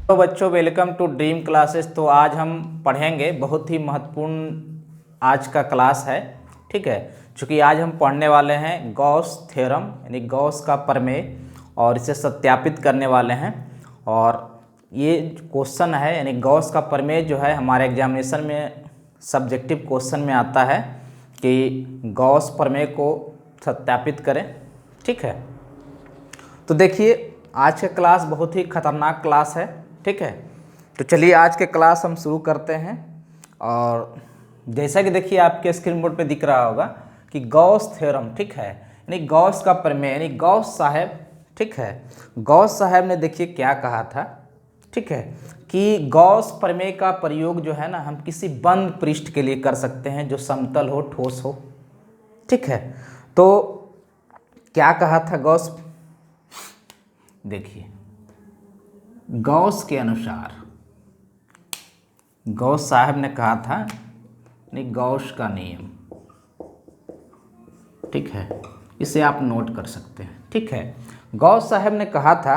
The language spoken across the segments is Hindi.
तो बच्चों, वेलकम टू ड्रीम क्लासेस। तो आज हम पढ़ेंगे, बहुत ही महत्वपूर्ण आज का क्लास है। ठीक है, चूँकि आज हम पढ़ने वाले हैं गॉस थ्योरम, यानी गॉस का प्रमेय, और इसे सत्यापित करने वाले हैं। और ये क्वेश्चन है, यानी गॉस का प्रमेय जो है हमारे एग्जामिनेशन में सब्जेक्टिव क्वेश्चन में आता है कि गॉस प्रमेय को सत्यापित करें। ठीक है, तो देखिए आज का क्लास बहुत ही खतरनाक क्लास है। ठीक है, तो चलिए आज के क्लास हम शुरू करते हैं। और जैसा कि देखिए आपके स्क्रीन बोर्ड पे दिख रहा होगा कि गॉस थ्योरम, ठीक है, यानी गॉस का प्रमेय, यानी गॉस साहब, ठीक है, गॉस साहब ने देखिए क्या कहा था। ठीक है, कि गॉस प्रमेय का प्रयोग जो है ना, हम किसी बंद पृष्ठ के लिए कर सकते हैं जो समतल हो, ठोस हो। ठीक है, तो क्या कहा था गॉस, देखिए गॉस के अनुसार, गॉस साहब ने कहा था, नहीं, गॉस का नियम, ठीक है, इसे आप नोट कर सकते हैं। ठीक है, गॉस साहब ने कहा था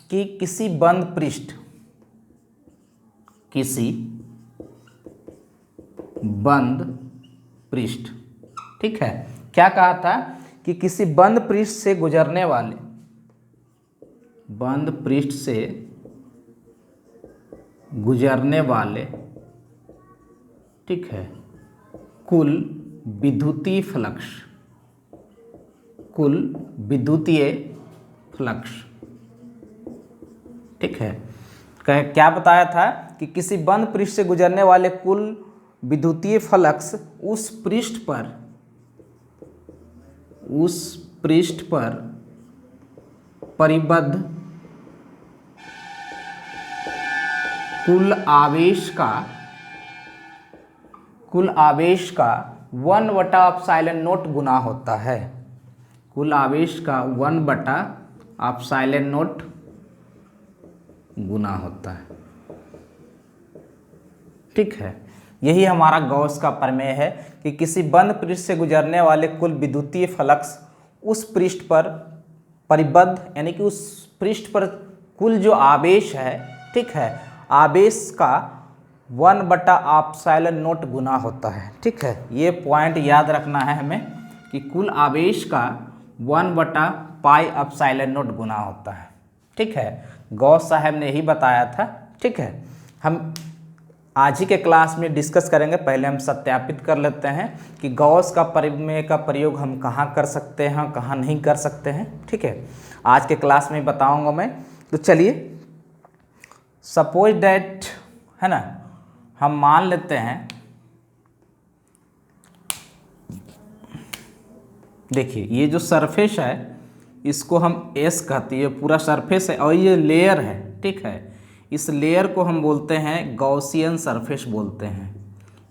कि किसी बंद पृष्ठ, किसी बंद पृष्ठ, ठीक है, क्या कहा था कि किसी बंद पृष्ठ से गुजरने वाले, बंद पृष्ठ से गुजरने वाले, ठीक है, कुल विद्युतीय फ्लक्स, कुल विद्युतीय फ्लक्स, ठीक है, क्या बताया था कि किसी बंद पृष्ठ से गुजरने वाले कुल विद्युतीय फ्लक्स उस पृष्ठ पर, उस पृष्ठ पर परिबद्ध कुल आवेश का, कुल आवेश का 1/ε0 गुना होता है। कुल आवेश का 1/ε0 गुना होता है। ठीक है, यही हमारा गॉस का प्रमेय है कि किसी बंद पृष्ठ से गुजरने वाले कुल विद्युतीय फ्लक्स उस पृष्ठ पर परिबद्ध, यानी कि उस पृष्ठ पर कुल जो आवेश है, ठीक है, आवेश का 1/ε0 गुना होता है। ठीक है, ये पॉइंट याद रखना है हमें कि कुल आवेश का 1/πε0 गुना होता है। ठीक है, गॉस साहब ने यही बताया था। ठीक है, हम आज ही के क्लास में डिस्कस करेंगे। पहले हम सत्यापित कर लेते हैं कि गॉस का प्रमेय का प्रयोग हम कहाँ कर सकते हैं, कहाँ नहीं कर सकते हैं। ठीक है, आज के क्लास में बताऊंगा मैं। तो चलिए, सपोज डैट, है ना, हम मान लेते हैं, देखिए ये जो सरफेस है इसको हम एस कहते हैं, ये पूरा सरफेस है, और ये लेयर है। ठीक है, इस लेयर को हम बोलते हैं गॉसियन सरफेस बोलते हैं,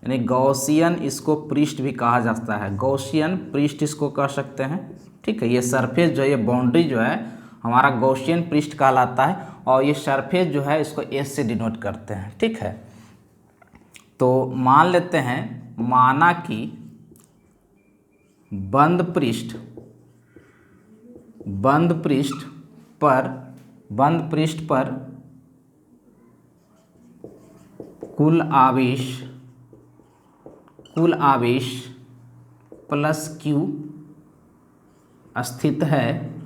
यानी गॉसियन इसको पृष्ठ भी कहा जाता है, गॉसियन पृष्ठ इसको कह सकते हैं। ठीक है, ये सरफेस जो है, ये बाउंड्री जो है हमारा गॉसियन पृष्ठ कहलाता है, और ये सरफेस जो है इसको एस से डिनोट करते हैं। ठीक है, तो मान लेते हैं, माना कि बंद पृष्ठ, बंद पृष्ठ पर, बंद पृष्ठ पर कुल आवेश, कुल आवेश प्लस क्यू स्थित है,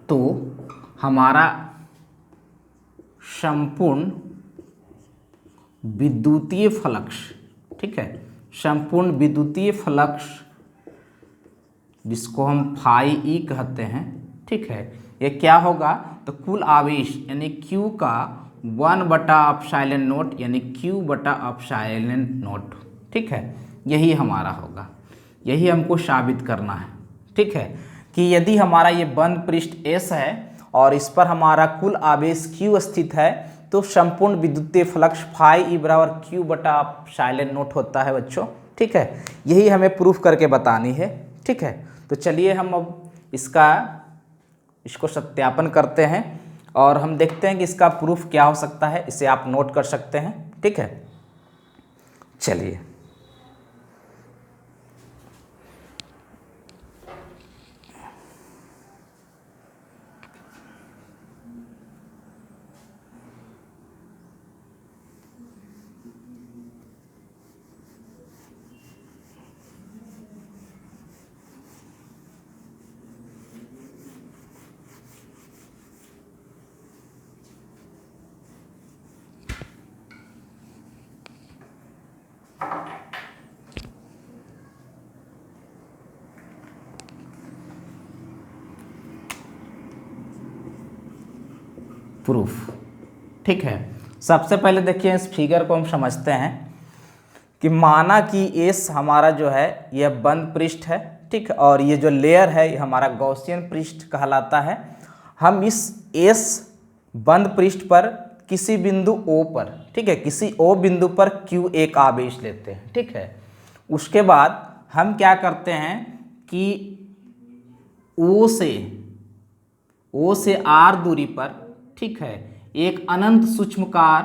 तो हमारा संपूर्ण विद्युतीय फ्लक्स, ठीक है, संपूर्ण विद्युतीय फ्लक्स जिसको हम फाई ई कहते हैं, ठीक है, ये क्या होगा, तो कुल आवेश यानी Q का 1/ε0, यानी Q/ε0, ठीक है, यही हमारा होगा, यही हमको साबित करना है। ठीक है, कि यदि हमारा ये बंद पृष्ठ S है और इस पर हमारा कुल आवेश Q स्थित है, तो संपूर्ण विद्युतीय फ्लक्स फाई ई बराबर Q/ε0 होता है बच्चों। ठीक है, यही हमें प्रूफ करके बतानी है। ठीक है, तो चलिए हम अब इसको सत्यापन करते हैं और हम देखते हैं कि इसका प्रूफ क्या हो सकता है। इसे आप नोट कर सकते हैं। ठीक है, चलिए, प्रूफ। ठीक है, सबसे पहले देखिए इस फिगर को हम समझते हैं कि माना कि एस हमारा जो है यह बंद पृष्ठ है, ठीक है, और ये जो लेयर है ये हमारा गॉसियन पृष्ठ कहलाता है। हम इस एस बंद पृष्ठ पर किसी बिंदु O पर, ठीक है, किसी O बिंदु पर Q एक आवेश लेते हैं। ठीक है, उसके बाद हम क्या करते हैं कि O से R दूरी पर, ठीक है, एक अनंत सूक्ष्मकार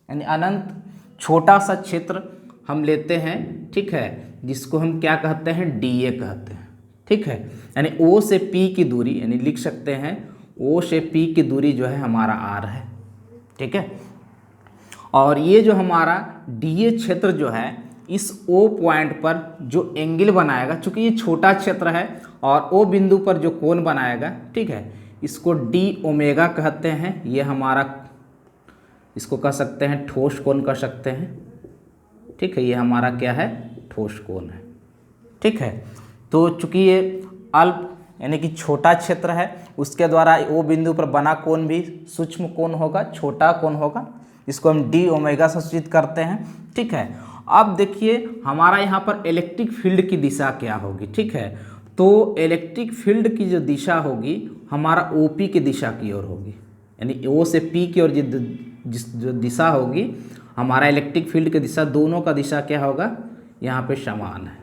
यानी अनंत छोटा सा क्षेत्र हम लेते हैं। ठीक है, जिसको हम क्या कहते हैं, DA कहते हैं। ठीक है, यानी O से P की दूरी, यानी लिख सकते हैं O से P की दूरी जो है हमारा R है। ठीक है, और ये जो हमारा DA क्षेत्र जो है इस O पॉइंट पर जो एंगल बनाएगा, चूंकि ये छोटा क्षेत्र है और O बिंदु पर जो कोण बनाएगा, ठीक है, इसको D ओमेगा कहते हैं। ये हमारा, इसको कह सकते हैं ठोस कोण कह सकते हैं। ठीक है, ये हमारा क्या है, ठोस कोण है। ठीक है, तो चूंकि ये अल्प यानी कि छोटा क्षेत्र है, उसके द्वारा O बिंदु पर बना कोण भी सूक्ष्म कोण होगा, छोटा कोण होगा, इसको हम D ओमेगा से सूचित करते हैं। ठीक है, अब देखिए हमारा यहाँ पर इलेक्ट्रिक फील्ड की दिशा क्या होगी। ठीक है, तो इलेक्ट्रिक फील्ड की जो दिशा होगी हमारा OP की दिशा की ओर होगी, यानी O से P की ओर जो दिशा होगी हमारा इलेक्ट्रिक फील्ड की दिशा, दोनों का दिशा क्या होगा, यहाँ पे समान है।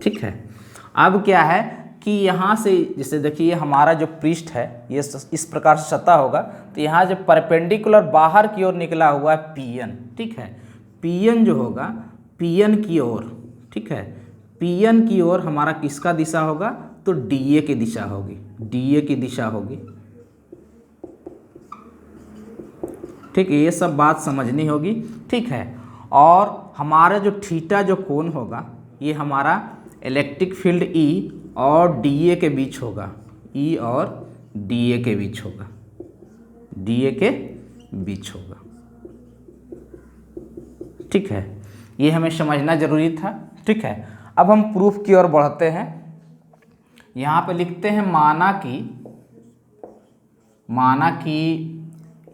ठीक है, अब क्या है कि यहाँ से जैसे देखिए हमारा जो पृष्ठ है ये इस प्रकार से सतह होगा, तो यहाँ जो परपेंडिकुलर बाहर की ओर निकला हुआ है PN। ठीक है, PN जो होगा PN की ओर, ठीक है, PN की ओर हमारा किसका दिशा होगा, तो DA की दिशा होगी, DA की दिशा होगी। ठीक है, ये सब बात समझनी होगी। ठीक है, और हमारा जो थीटा जो कोण होगा ये हमारा इलेक्ट्रिक फील्ड E और DA के बीच होगा, E और DA के बीच होगा, DA के बीच होगा। ठीक है, ये हमें समझना जरूरी था। ठीक है, अब हम प्रूफ की ओर बढ़ते हैं। यहाँ पे लिखते हैं माना कि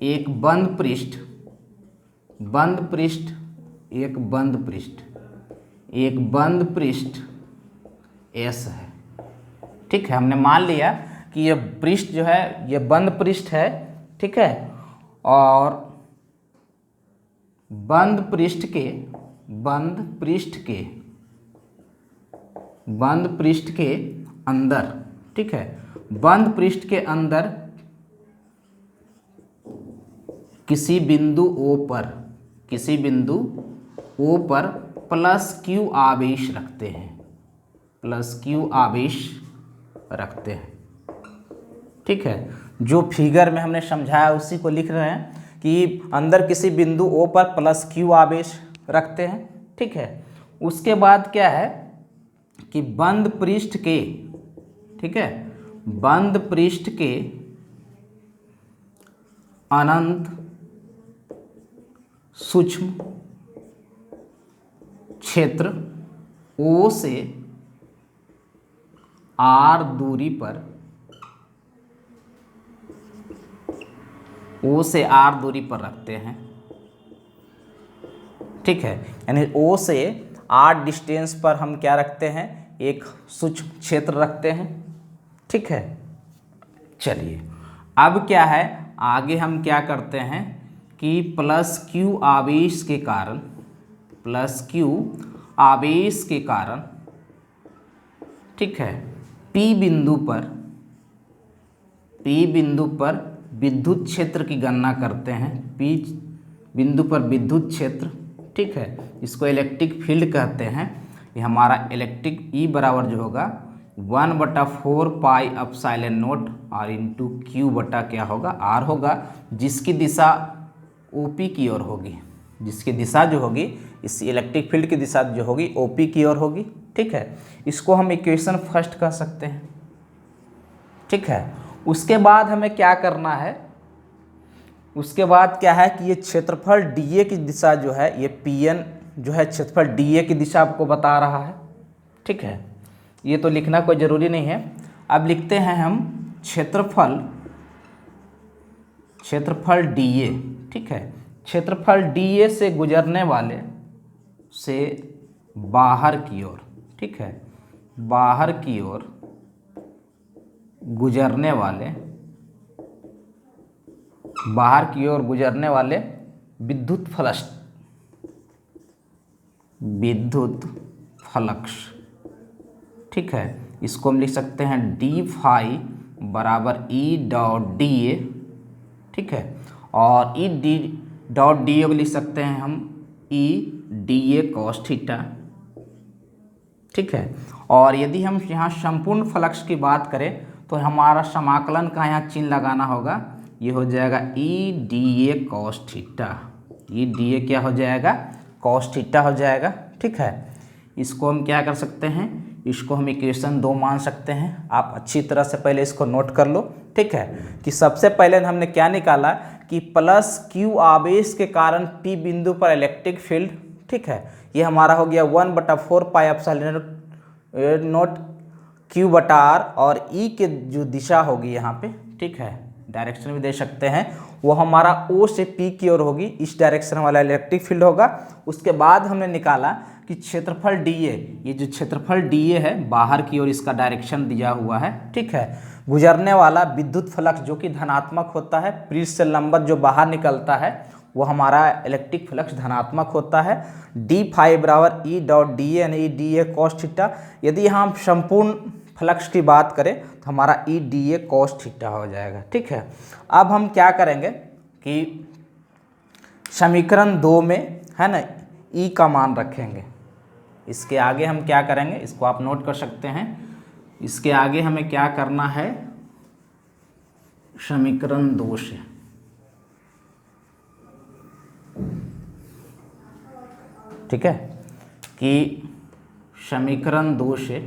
एक बंद पृष्ठ S है। ठीक है, हमने मान लिया कि ये पृष्ठ जो है ये बंद पृष्ठ है। ठीक है, और बंद पृष्ठ के अंदर, ठीक है, बंद पृष्ठ के अंदर किसी बिंदु O पर +Q आवेश रखते हैं। ठीक है, जो फिगर में हमने समझाया उसी को लिख रहे हैं कि अंदर किसी बिंदु O पर +Q आवेश रखते हैं। ठीक है, उसके बाद क्या है कि बंद पृष्ठ के, ठीक है, बंद पृष्ठ के अनंत सूक्ष्म क्षेत्र O से R दूरी पर रखते हैं। ठीक है, यानी O से R डिस्टेंस पर हम क्या रखते हैं, एक सूक्ष्म क्षेत्र रखते हैं। ठीक है, चलिए अब क्या है, आगे हम क्या करते हैं कि +Q आवेश के कारण, ठीक है, P बिंदु पर विद्युत क्षेत्र की गणना करते हैं। P बिंदु पर विद्युत क्षेत्र, ठीक है, इसको इलेक्ट्रिक फील्ड कहते हैं। ये हमारा इलेक्ट्रिक E बराबर जो होगा 1/4 pi epsilon not R into Q बटा क्या होगा, R होगा, जिसकी दिशा OP की ओर होगी, जिसकी दिशा जो होगी इस इलेक्ट्रिक फील्ड की दिशा जो होगी OP की ओर होगी। ठीक है, इसको हम इक्वेशन फर्स्ट कह सकते हैं। ठीक है, उसके बाद हमें क्या करना है, उसके बाद क्या है कि ये क्षेत्रफल DA की दिशा जो है, ये PN जो है क्षेत्रफल DA की दिशा आपको बता रहा है। ठीक है, ये तो लिखना कोई ज़रूरी नहीं है। अब लिखते हैं हम क्षेत्रफल क्षेत्रफल DA, ठीक है, क्षेत्रफल DA से गुजरने वाले से बाहर की ओर, ठीक है, बाहर की ओर गुजरने वाले, बाहर की ओर गुजरने वाले विद्युत फ्लक्स, विद्युत फ्लक्स, ठीक है, इसको हम लिख सकते हैं डी फाई बराबर ई डॉट डी ए, ठीक है, और E D dot D A को लिख सकते हैं हम ई डी ए कॉस थीटा, ठीक है। और यदि हम यहाँ संपूर्ण फ्लक्स की बात करें तो हमारा समाकलन का यहाँ चिन्ह लगाना होगा, ये हो जाएगा ई D A cos theta, E D ए क्या हो जाएगा, कॉस थीटा हो जाएगा, ठीक है। इसको हम क्या कर सकते हैं, इसको हम इक्वेशन 2 मान सकते हैं। आप अच्छी तरह से पहले इसको नोट कर लो, ठीक है, कि सबसे पहले हमने क्या निकाला कि प्लस क्यू आवेश के कारण पी बिंदु पर इलेक्ट्रिक फील्ड, ठीक है, ये हमारा हो गया 1/4 पाई एप्सिलॉन नॉट क्यू बटा आर, और ई के जो दिशा होगी यहाँ पे, ठीक है, डायरेक्शन भी दे सकते हैं, वो हमारा ओ से पी की ओर होगी, इस डायरेक्शन वाला इलेक्ट्रिक फील्ड होगा। उसके बाद हमने निकाला कि क्षेत्रफल डी ए, ये जो क्षेत्रफल डी ए है बाहर की ओर इसका डायरेक्शन दिया हुआ है, ठीक है, गुजरने वाला विद्युत फ्लक्स जो कि धनात्मक होता है, पृष्ठ से लंबवत जो बाहर निकलता है वो हमारा इलेक्ट्रिक फ्लक्स धनात्मक होता है। डी फाइव बराबर ई डॉट डी ए यानी ई डी ए कॉस थीटा। यदि यहाँ हम संपूर्ण फ्लक्स की बात करें तो हमारा E D A cos theta हो जाएगा, ठीक है। अब हम क्या करेंगे कि समीकरण 2 में है ना ई का मान रखेंगे, इसके आगे हम क्या करेंगे, इसको आप नोट कर सकते हैं, इसके आगे हमें क्या करना है, समीकरण 2 से ठीक है, कि समीकरण 2 से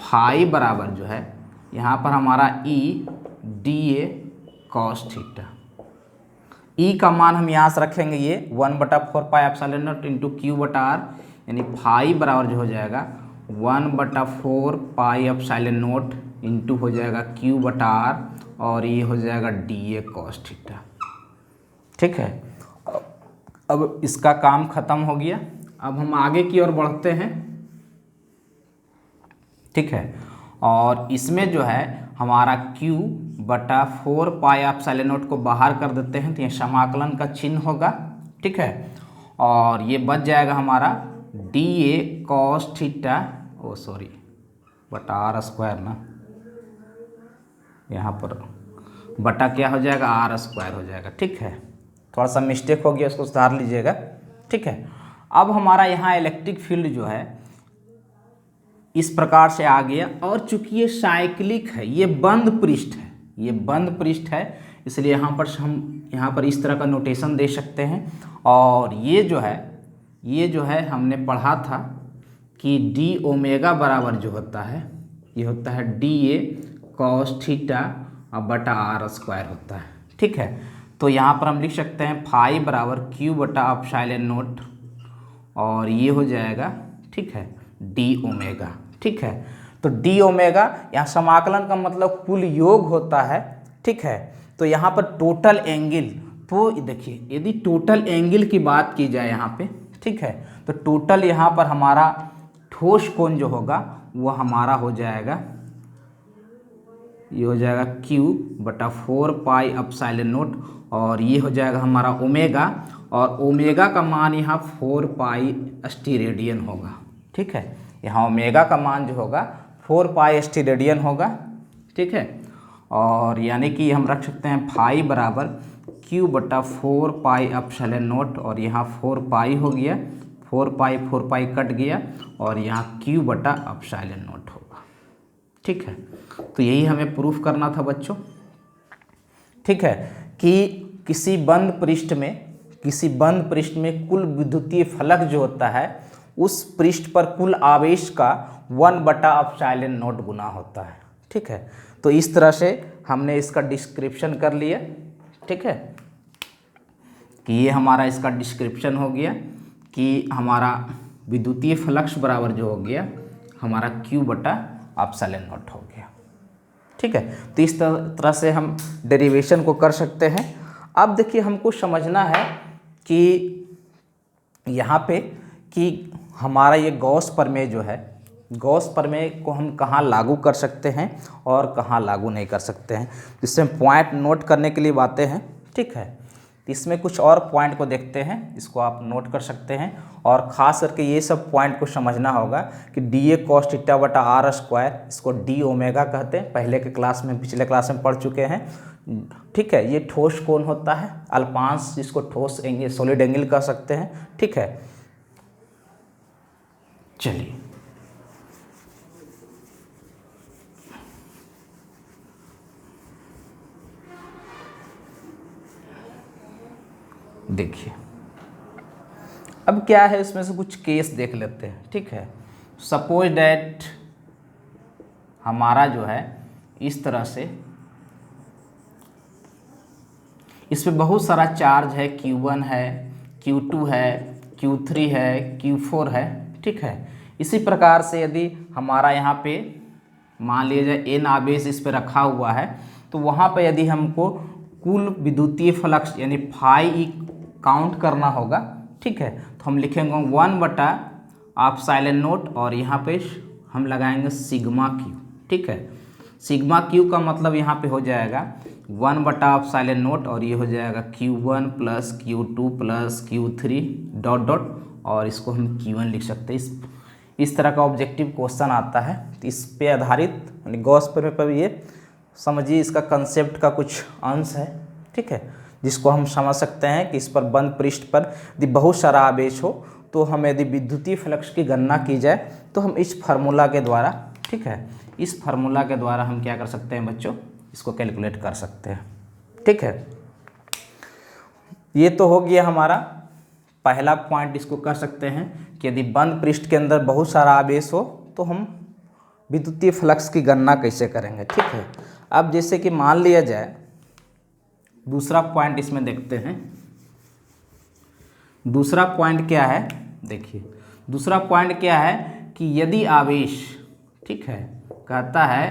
फाई बराबर जो है यहाँ पर हमारा E D A cos theta, E का मान हम यहाँ से रखेंगे ये 1/4 pi epsilon naught into Q बटा आर, यानी फाई बराबर जो हो जाएगा 1/4 पाई एप्सिलॉन नॉट इंटू हो जाएगा क्यू बटा आर, और ये हो जाएगा डी ए कॉस थीटा, ठीक है। अब इसका काम खत्म हो गया। अब हम आगे की ओर बढ़ते हैं, ठीक है, और इसमें जो है हमारा Q/4 पाई एप्सिलॉन नॉट को बाहर कर देते हैं, तो ये समाकलन का चिन्ह होगा, ठीक है, और ये बच जाएगा हमारा D A cos theta, oh sorry बटा आर स्क्वायर ना, यहाँ पर बटा क्या हो जाएगा, आर स्क्वायर हो जाएगा, ठीक है, थोड़ा सा मिस्टेक हो गया, उसको सुधार लीजिएगा, ठीक है। अब हमारा यहाँ इलेक्ट्रिक फील्ड जो है इस प्रकार से आ गया, और चूंकि ये साइक्लिक है, ये बंद पृष्ठ है, ये बंद पृष्ठ है, इसलिए यहाँ पर हम यहाँ पर इस तरह का नोटेशन दे सकते हैं। और ये जो है हमने पढ़ा था कि डी ओमेगा बराबर जो होता है ये होता है डी ए कॉस थीटा और बटा आर स्क्वायर होता है, ठीक है। तो यहाँ पर हम लिख सकते हैं फाई बराबर क्यू बटा एप्सिलॉन नॉट, और ये हो जाएगा, ठीक है, डी ओमेगा, ठीक है। तो डी ओमेगा यहाँ समाकलन का मतलब कुल योग होता है, ठीक है। तो यहाँ पर टोटल एंगल, तो देखिए यदि टोटल एंगल की बात की जाए यहाँ पे, ठीक है, तो टोटल यहाँ पर हमारा ठोस कोण जो होगा वो हमारा हो जाएगा, ये हो जाएगा Q/4 पाई एप्सिलॉन नॉट, और ये हो जाएगा हमारा ओमेगा, और ओमेगा का मान यहाँ 4 पाई स्टीरेडियन होगा, ठीक है। यहाँ ओमेगा का मान जो होगा 4 पाई स्टीरेडियन होगा, ठीक है। और यानी कि हम रख सकते हैं फाई बराबर Q/4 पाई एप्सिलॉन नॉट, और यहाँ 4 पाई हो गया, 4 पाई कट गया, और यहाँ Q/एप्सिलॉन नॉट होगा, ठीक है। तो यही हमें प्रूफ करना था बच्चों, ठीक है, कि किसी बंद पृष्ठ में कुल विद्युतीय फलक जो होता है उस पृष्ठ पर कुल आवेश का 1/एप्सिलॉन नॉट गुना होता है, ठीक है। तो इस तरह से हमने इसका डिस्क्रिप्शन कर लिया, ठीक है, कि ये हमारा इसका डिस्क्रिप्शन हो गया कि हमारा विद्युतीय फ्लक्स बराबर जो हो गया हमारा Q/एप्सिलॉन नॉट हो गया। ठीक है। तो इस तरह से हम डेरिवेशन को कर सकते हैं। अब देखिए हमको समझना है कि यहाँ पे कि हमारा ये गॉस प्रमेय जो है, गॉस प्रमेय को हम कहाँ लागू कर सकते हैं और कहाँ लागू नहीं कर सकते हैं। इससे पॉइंट नोट करने के लिए बातें हैं, ठीक है। तो इसमें कुछ और पॉइंट को देखते हैं, इसको आप नोट कर सकते हैं। और ख़ास करके ये सब पॉइंट को समझना होगा कि डी ए कॉस थीटा बटा आर स्क्वायर, इसको डी ओमेगा कहते हैं, पहले के क्लास में, पिछले क्लास में पढ़ चुके हैं, ठीक है। ये ठोस कोण होता है, अल्पांश जिसको ठोस एंगल, सॉलिड एंगल कह सकते हैं, ठीक है। चलिए देखिए, अब क्या है, इसमें से कुछ केस देख लेते हैं, ठीक है। सपोज डैट हमारा जो है इस तरह से, इसमें बहुत सारा चार्ज है, Q1 है, Q2 है, Q3 है, Q4 है, ठीक है। इसी प्रकार से यदि हमारा यहाँ पे मान लीजिए n आवेश इस पे रखा हुआ है, तो वहाँ पे यदि हमको कुल विद्युतीय फ्लक्स यानी फाई काउंट करना होगा, ठीक है, तो हम लिखेंगे 1/ε0 और यहाँ पे हम लगाएंगे सिग्मा क्यू, ठीक है। सिग्मा क्यू का मतलब यहाँ पे हो जाएगा 1/ε0 और ये हो जाएगा Q1 plus Q2 plus Q3 dot dot, और इसको हम Q1 लिख सकते हैं। इस तरह का ऑब्जेक्टिव क्वेश्चन आता है, तो इस पे आधारित यानी गॉस प्रमेय पर ये समझिए, इसका कंसेप्ट का कुछ अंश है, ठीक है, जिसको हम समझ सकते हैं कि इस पर बंद पृष्ठ पर यदि बहुत सारा आवेश हो तो हम यदि विद्युतीय फ्लक्स की गणना की जाए तो हम इस फार्मूला के द्वारा, ठीक है, इस फार्मूला के द्वारा हम क्या कर सकते हैं बच्चों, इसको कैलकुलेट कर सकते हैं, ठीक है। ये तो हो गया हमारा पहला पॉइंट, इसको कर सकते हैं कि यदि बंद पृष्ठ के अंदर बहुत सारा आवेश हो तो हम विद्युतीय फ्लक्स की गणना कैसे करेंगे, ठीक है। अब जैसे कि मान लिया जाए, दूसरा पॉइंट इसमें देखते हैं। दूसरा पॉइंट क्या है, देखिए दूसरा पॉइंट क्या है कि यदि आवेश, ठीक है, कहता है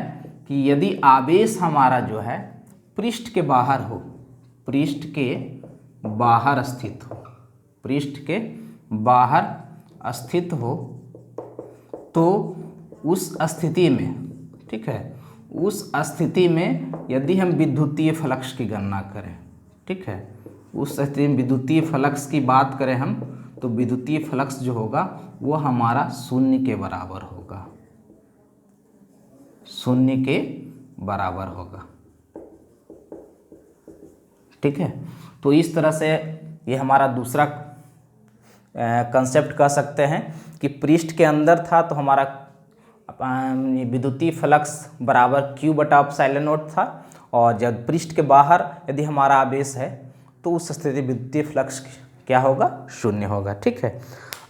कि यदि आवेश हमारा जो है पृष्ठ के बाहर हो, पृष्ठ के बाहर स्थित हो, पृष्ठ के बाहर स्थित हो, तो उस स्थिति में, ठीक है, उस स्थिति में यदि हम विद्युतीय फ्लक्स की गणना करें, ठीक है, उस स्थिति में विद्युतीय फ्लक्स की बात करें हम, तो विद्युतीय फ्लक्स जो होगा वो हमारा शून्य के बराबर होगा, शून्य के बराबर होगा, ठीक है। तो इस तरह से ये हमारा दूसरा कंसेप्ट कह सकते हैं कि पृष्ठ के अंदर था तो हमारा विद्युतीय फ्लक्स बराबर Q/ε0 था, और जब पृष्ठ के बाहर यदि हमारा आवेश है तो उस स्थिति विद्युतीय फ्लक्स क्या होगा, शून्य होगा, ठीक है।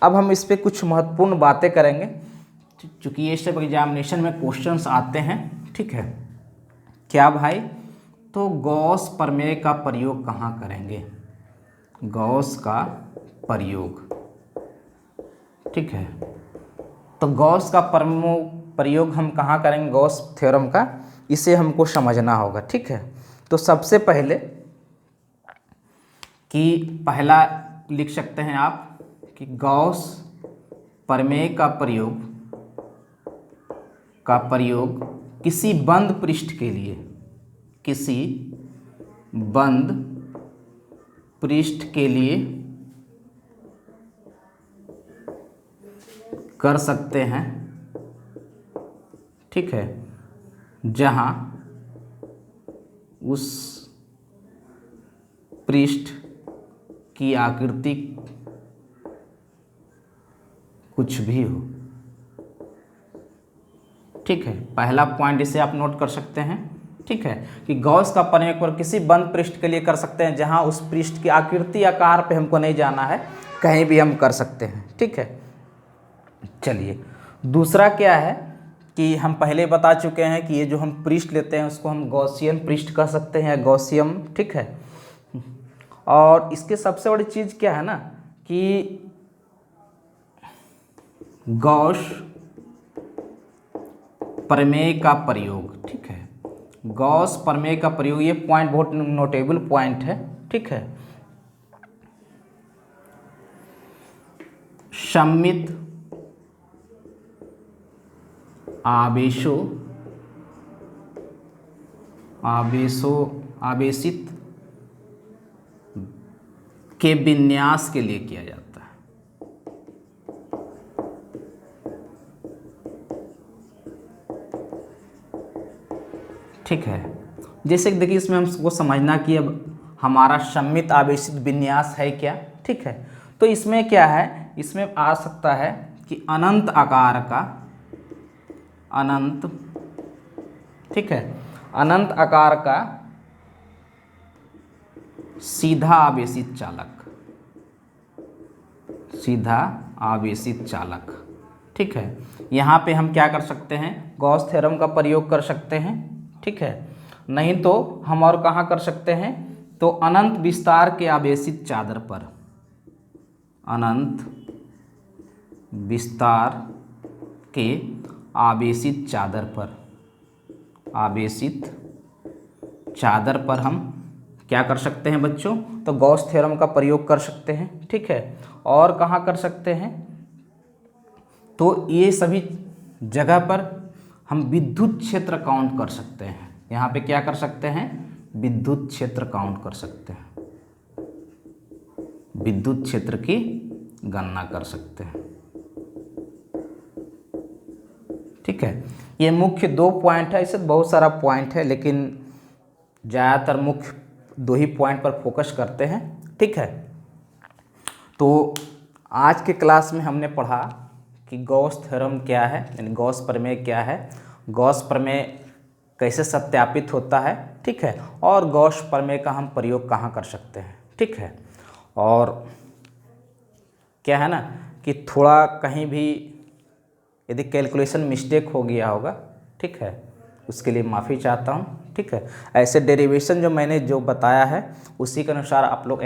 अब हम इस पे कुछ महत्वपूर्ण बातें करेंगे, चूँकि ये सब एग्जामिनेशन में क्वेश्चंस आते हैं, ठीक है। क्या भाई, तो गॉस प्रमेय का प्रयोग कहाँ करेंगे, गॉस का प्रयोग, ठीक है। तो गॉस का प्रयोग हम कहाँ करेंगे, गॉस थ्योरम का, इसे हमको समझना होगा, ठीक है। तो सबसे पहले कि पहला लिख सकते हैं आप कि गॉस प्रमेय का प्रयोग किसी बंद पृष्ठ के लिए, किसी बंद पृष्ठ के लिए कर सकते हैं, ठीक है, जहां उस पृष्ठ की आकृति कुछ भी हो, ठीक है। पहला पॉइंट इसे आप नोट कर सकते हैं, ठीक है, कि गॉस का प्रयोग पर किसी बंद पृष्ठ के लिए कर सकते हैं जहां उस पृष्ठ की आकृति आकार पे हमको नहीं जाना है, कहीं भी हम कर सकते हैं, ठीक है। चलिए दूसरा क्या है कि हम पहले बता चुके हैं कि ये जो हम पृष्ठ लेते हैं उसको हम गॉसियन पृष्ठ कह सकते हैं, गॉसियम, ठीक है। और इसके सबसे बड़ी चीज़ क्या है ना कि गॉस प्रमेय का प्रयोग, ठीक है, गॉस प्रमेय का प्रयोग, ये पॉइंट बहुत नोटेबल पॉइंट है, ठीक है। सममित आवेशित के विन्यास के लिए किया जाता है। ठीक है, जैसे कि देखिए इसमें हमको समझना कि अब हमारा सममित आवेशित विन्यास है क्या, ठीक है। तो इसमें क्या है, इसमें आ सकता है कि अनंत आकार का, अनंत, ठीक है, अनंत आकार का सीधा आवेशित चालक, सीधा आवेशित चालक, ठीक है। यहाँ पे हम क्या कर सकते हैं, गॉस थ्योरम का प्रयोग कर सकते हैं, ठीक है। नहीं तो हम और कहाँ कर सकते हैं, तो अनंत विस्तार के आवेशित चादर पर, अनंत विस्तार के आवेशित चादर पर, आवेशित चादर पर हम क्या कर सकते हैं बच्चों, तो गॉस थ्योरम का प्रयोग कर सकते हैं, ठीक है। और कहाँ कर सकते हैं, तो ये सभी जगह पर हम विद्युत क्षेत्र काउंट कर सकते हैं। यहाँ पे क्या कर सकते हैं, विद्युत क्षेत्र काउंट कर सकते हैं, विद्युत क्षेत्र की गणना कर सकते हैं, ठीक है। ये मुख्य 2 पॉइंट है, इससे बहुत सारा पॉइंट है लेकिन ज़्यादातर मुख्य 2 ही पॉइंट पर फोकस करते हैं, ठीक है। तो आज के क्लास में हमने पढ़ा कि गॉस थ्योरम क्या है, यानी गॉस प्रमेय क्या है, गॉस प्रमेय कैसे सत्यापित होता है, ठीक है, और गॉस प्रमेय का हम प्रयोग कहाँ कर सकते हैं, ठीक है। और क्या है ना कि थोड़ा कहीं भी यदि कैलकुलेशन मिस्टेक हो गया होगा, ठीक है, उसके लिए माफ़ी चाहता हूँ, ठीक है। ऐसे डेरिवेशन जो मैंने जो बताया है उसी के अनुसार आप लोग